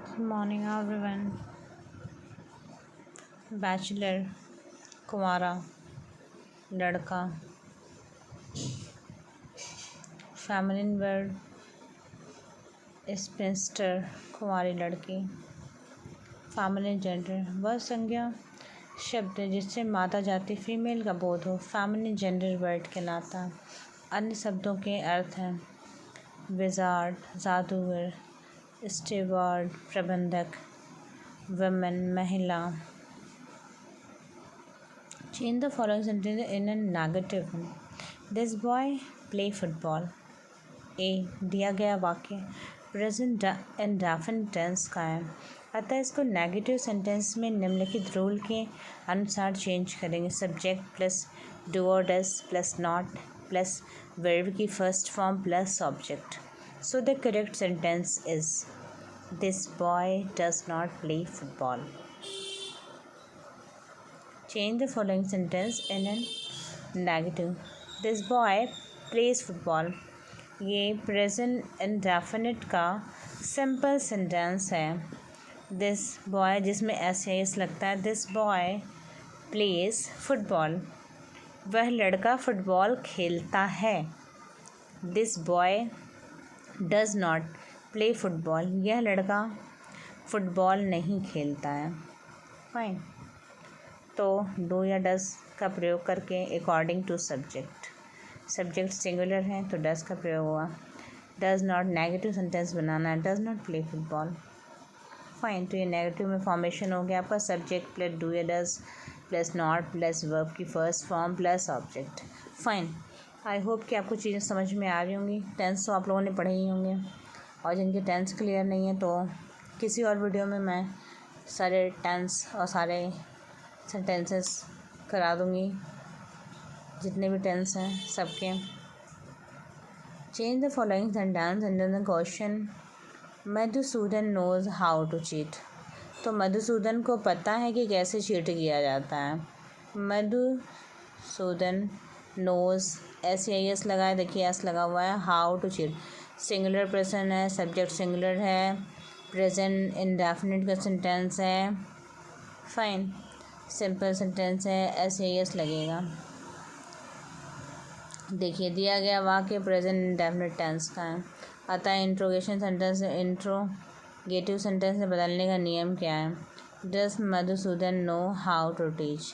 Good morning, everyone. Bachelor, कुंवारा, लड़का, feminine word, spinster, कुंवारी लड़की, feminine gender, वह संज्ञा शब्द जिससे माता जाति फीमेल का बोध हो feminine gender word कहलाता है। अन्य शब्दों के अर्थ हैं विजार्ड, जादूगर, स्टीवर्ड, प्रबंधक, वुमेन, महिला। Change the following sentence in a negative one. This boy play football. A. दिया गया वाक्य प्रेजेंट इंडेफिनिट टेंस का है, अतः इसको नेगेटिव सेंटेंस में निम्नलिखित रूल के अनुसार चेंज करेंगे। सब्जेक्ट प्लस डू और does plus not plus verb की first form plus object. So the correct sentence is this boy does not play football. Change the following sentence in a negative. This boy plays football. ये present indefinite का simple sentence है। This boy जिसमें S लगता है, this boy pledge football, वह लड़का football खेलता है। This boy does not play football, यह लड़का फुटबॉल नहीं खेलता है। फाइन। तो डू या डज का प्रयोग करके अकॉर्डिंग टू सब्जेक्ट सिंगुलर है तो डज का प्रयोग हुआ। डज नॉट नेगेटिव सेंटेंस बनाना है, does not play football. Fine. तो ये नेगेटिव में फॉर्मेशन हो गया आपका सब्जेक्ट प्लस डू या does plus not plus verb की first form plus object. Fine. I hope कि आपको चीज़ें समझ में आ रही होंगी। टेंस तो आप लोगों ने पढ़े ही होंगे, और जिनके टेंस क्लियर नहीं है तो किसी और वीडियो में मैं सारे टेंस और सारे सेंटेंसेस करा दूँगी, जितने भी टेंस हैं सबके। Change the following sentence in the question Madhusudan knows how to cheat. तो मधुसूदन को पता है कि कैसे चीट किया जाता है। मधुसूदन नोज एस लगाए, देखिए एस लगा हुआ है। How to cheat singular person है, सब्जेक्ट सिंगुलर है, प्रेजेंट इंडेफिनिट का सेंटेंस है। फाइन। सिंपल सेंटेंस है, एस लगेगा। देखिए दिया गया वाक्य प्रेजेंट इंडेफिनिट टेंस का है, अतः इंट्रोगेशन सेंटेंस इंट्रोगेटिव सेंटेंस में बदलने का नियम क्या है। Does Madhusudan know how to teach.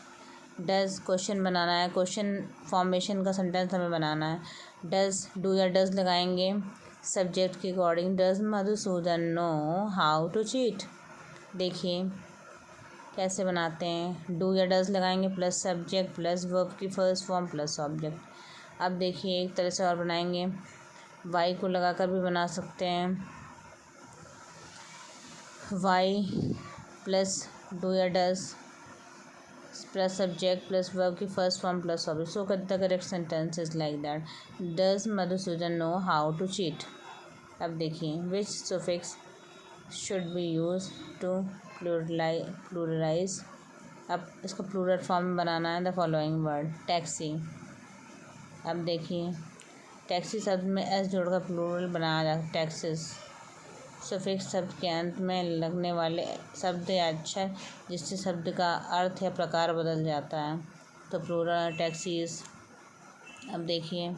Does question बनाना है, क्वेश्चन फॉर्मेशन का सेंटेंस हमें बनाना है। डज डू या डज लगाएंगे सब्जेक्ट के according. Does Madhusudan know how to cheat. देखिए कैसे बनाते हैं, डू या डज लगाएंगे प्लस सब्जेक्ट प्लस वर्ब की फर्स्ट फॉर्म प्लस ऑब्जेक्ट। अब देखिए एक तरह से और बनाएंगे, वाई को लगाकर भी बना सकते हैं। वाई प्लस डू या does plus subject plus verb की first form plus object. So the correct sentence is like that, does Madhusudan know how to cheat. अब देखिए which suffix should be use to pluralize. अब इसको plural form में बनाना है। The following word taxi. अब देखिए टैक्सी शब्द में एस जोड़कर प्लूरल बनाया जा टैक्सेस। सफिक्स शब्द के अंत में लगने वाले शब्द या अक्षर जिससे शब्द का अर्थ या प्रकार बदल जाता है, तो प्लूरल टैक्सीज। अब देखिए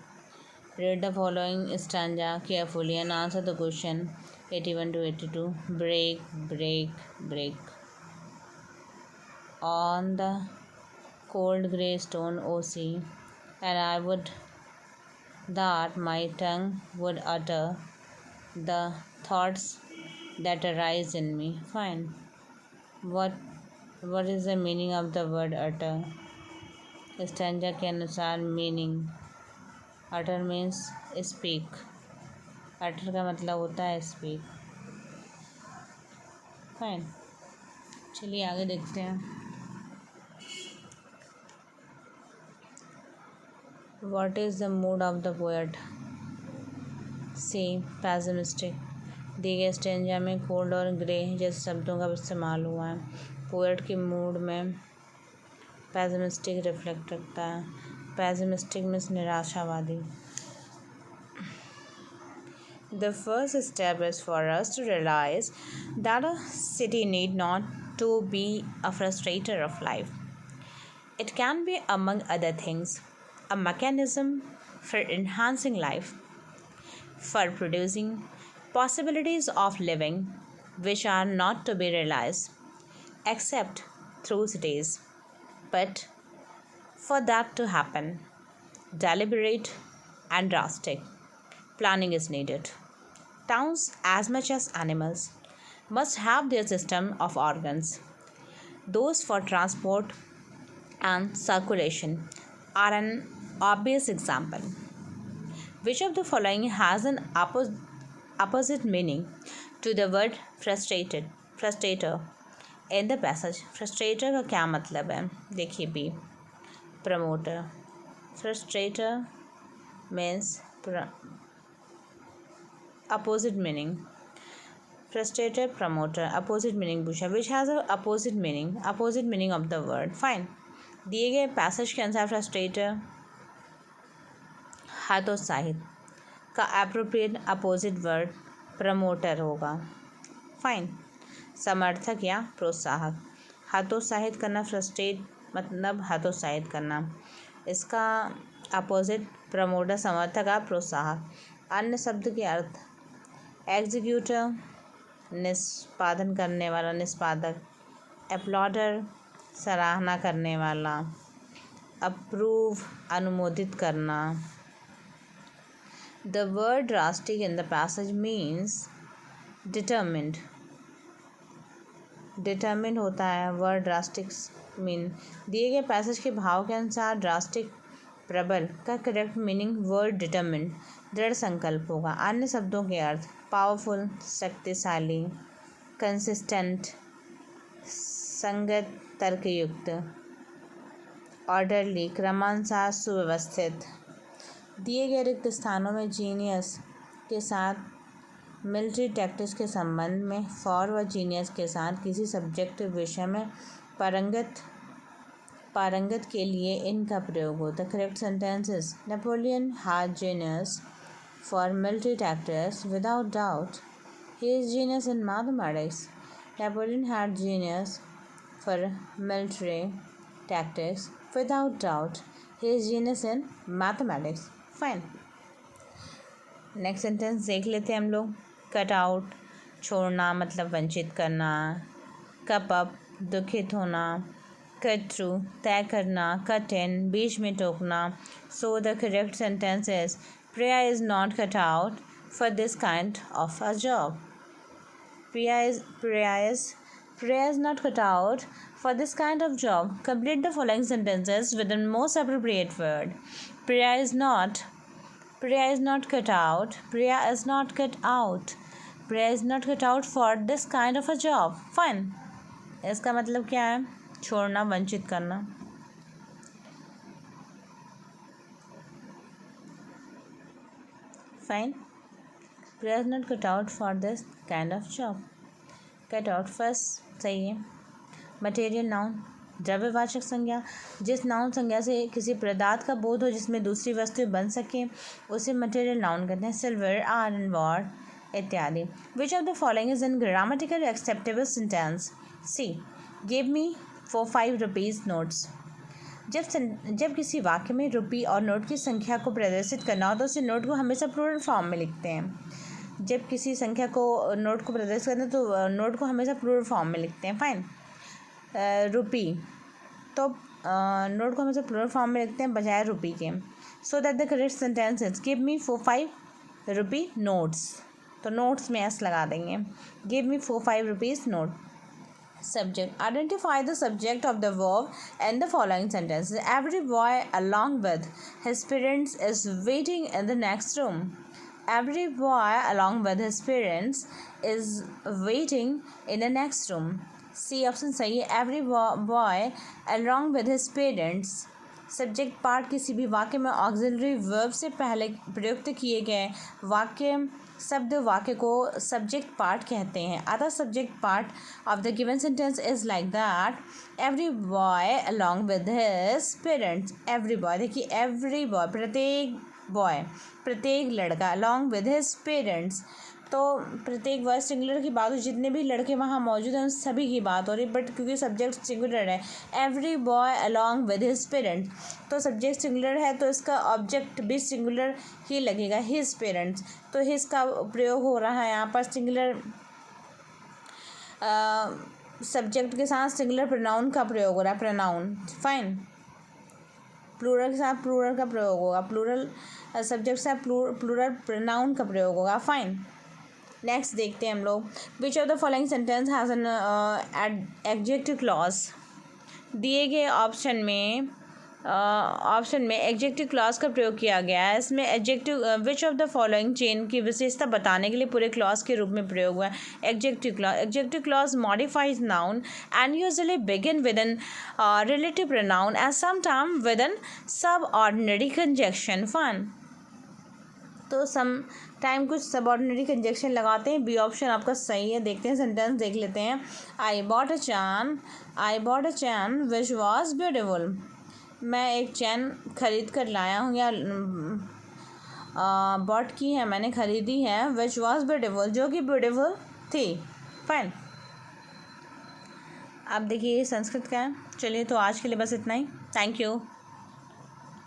read the following stanza carefully and answer the question 81 to 82. Break, break, break. On the cold grey stone sea, and I would that my tongue would utter the thoughts that arise in me. Fine. What is the meaning of the word utter? Stanza के अनुसार meaning, utter means speak. utter का मतलब होता है speak. Fine. चलिए आगे देखते हैं। What is the mood of the poet? C. Pessimistic. दिए गए स्टेंजा में कोल्ड और ग्रे जैसे शब्दों का इस्तेमाल हुआ है। पोएट के मूड में पैसिमिस्टिक रिफ्लेक्ट रखता है। पैसिमिस्टिक मीन्स निराशावादी। The first step is for us to realize that a city need not to be a frustrator of life. It can be, among other things, a mechanism for enhancing life, for producing possibilities of living which are not to be realized except through cities. But for that to happen, deliberate and drastic planning is needed. Towns, as much as animals, must have their system of organs. Those for transport and circulation are an obvious example. Which of the following has an opposite meaning to the word frustrator in the passage? Frustrator का क्या मतलब है? देखिए B promoter. Frustrator means opposite meaning. Frustrator, promoter, opposite meaning पूछा. Which has a opposite meaning of the word. Fine. दिए गए passage के अनुसार फ्रस्ट्रेटर हतोत्साहित का एप्रोप्रिएट अपोजिट वर्ड प्रमोटर होगा. फाइन. समर्थक या प्रोत्साहक. हतोत्साहित करना, फ्रस्ट्रेट मतलब हतोत्साहित करना. इसका अपोजिट प्रमोटर समर्थक या प्रोत्साहक. अन्य शब्द के अर्थ एग्जीक्यूटर निष्पादन करने वाला, निष्पादक. एप्लॉडर सराहना करने वाला. अप्रूव अनुमोदित करना. The word drastic in the passage means determined. Determined होता है word drastic mean. दिए गए पैसेज के भाव के अनुसार ड्रास्टिक प्रबल का करेक्ट मीनिंग वर्ड डिटरमिन्ड दृढ़ संकल्प होगा. अन्य शब्दों के अर्थ पावरफुल शक्तिशाली, कंसिस्टेंट संगत तर्कयुक्त, ऑर्डरली क्रमानुसार सुव्यवस्थित. दिए गए रिक्त स्थानों में जीनियस के साथ मिलिट्री टैक्टिक्स के संबंध में फॉर व जीनियस के साथ किसी सब्जेक्ट विषय में पारंगत के लिए इनका प्रयोग होता है. Correct sentences. Napoleon had genius for military tactics without doubt. He is genius in mathematics. Napoleon had genius for military tactics without doubt. He is genius in mathematics. Fine. Next sentence देख लेते हैं हम लोग. Cut out छोड़ना मतलब वंचित करना. Cup up दुखित होना. कट थ्रू तय करना. कट इन बीच में टोकना. सो the correct sentence is Priya is not cut out for this kind of a job. Priya is not cut out for this kind of job. Complete the following sentences with the most appropriate word. Priya is not cut out. Priya is not cut out. Priya is not cut out for this kind of a job. Fine. इसका मतलब क्या है? छोड़ना, वंचित करना. Fine. Priya is not cut out for this kind of job. Cut out first सही है. Material noun द्रव्यवाचक संज्ञा. जिस नाउन संज्ञा से किसी पदार्थ का बोध हो जिसमें दूसरी वस्तुएं बन सके उसे मटेरियल नाउन कहते हैं. सिल्वर, आयरन, वॉर इत्यादि. Which of the following is in grammatical acceptable sentence? C. Give me 4-5 rupees notes. जब किसी वाक्य में रुपये और नोट की संख्या को प्रदर्शित करना हो तो उसे नोट को हमेशा प्लूरल फॉर्म में लिखते हैं. जब किसी संख्या को नोट को प्रदर्शित करते हैं तो नोट को हमेशा प्लूरल फॉर्म में लिखते हैं. फाइन. रुपी तो नोट को हमेशा प्लूरल फॉर्म में लिखते हैं बजाय रुपी के. So that the correct sentence is give me 4-5 rupee notes. तो नोट्स में एस लगा देंगे. Give me 4-5 rupees note. Subject. Identify the subject of the verb in the following sentences. Every boy along with his parents is waiting in the next room. Every boy along with his parents is waiting in the next room. C option सही है. Every boy along with his parents. Subject part किसी भी वाक्य में auxiliary verb से पहले प्रयुक्त किए गए शब्द वाक्य को सब्जेक्ट पार्ट कहते हैं. अतः subject part of the given sentence is like that. Every boy along with his parents. Every boy देखिए एवरी बॉय प्रत्येक बॉय, प्रत्येक लड़का, अलॉन्ग विद हिज पेरेंट्स, तो प्रत्येक वर्ड सिंगुलर की बात हो, जितने भी लड़के वहाँ मौजूद हैं उन सभी की बात हो रही, बट क्योंकि सब्जेक्ट सिंगुलर है, every boy along with his parents, तो सब्जेक्ट सिंगुलर है तो इसका ऑब्जेक्ट भी सिंगुलर ही लगेगा, हिज पेरेंट्स, तो हिज का प्रयोग हो रहा है यहाँ पर सिंगुलर सब्जेक्ट के साथ सिंगुलर प्रोनाउन का प्रयोग हो रहा है, प्रोनाउन, फाइन। प्लूरल के साथ प्लूरल का प्रयोग होगा, प्लूरल सब्जेक्ट से प्लूरल प्रोनाउन का प्रयोग होगा, फाइन। नेक्स्ट देखते हैं हम लोग, विच of the following sentence has an adjective clause. दिए गए ऑप्शन में एडजेक्टिव क्लॉज का प्रयोग किया गया है। इसमें adjective which of the following chain की विशेषता बताने के लिए पूरे क्लॉज के रूप में प्रयोग हुआ है adjective clause modifies noun and usually begin with an relative pronoun and some time with an sub ordinary conjunction, fun, तो सम टाइम कुछ सबऑर्डिनरी कंजक्शन लगाते हैं। बी ऑप्शन आपका सही है। देखते हैं सेंटेंस, देख लेते हैं। I bought a chain which was beautiful. मैं एक चैन खरीद कर लाया हूँ, या बॉट की है, मैंने खरीदी है, विच वॉज ब्यूटिफुल, जो कि ब्यूटिफुल थी, फाइन। अब देखिए संस्कृत का है। चलिए तो आज के लिए बस इतना ही। Thank you.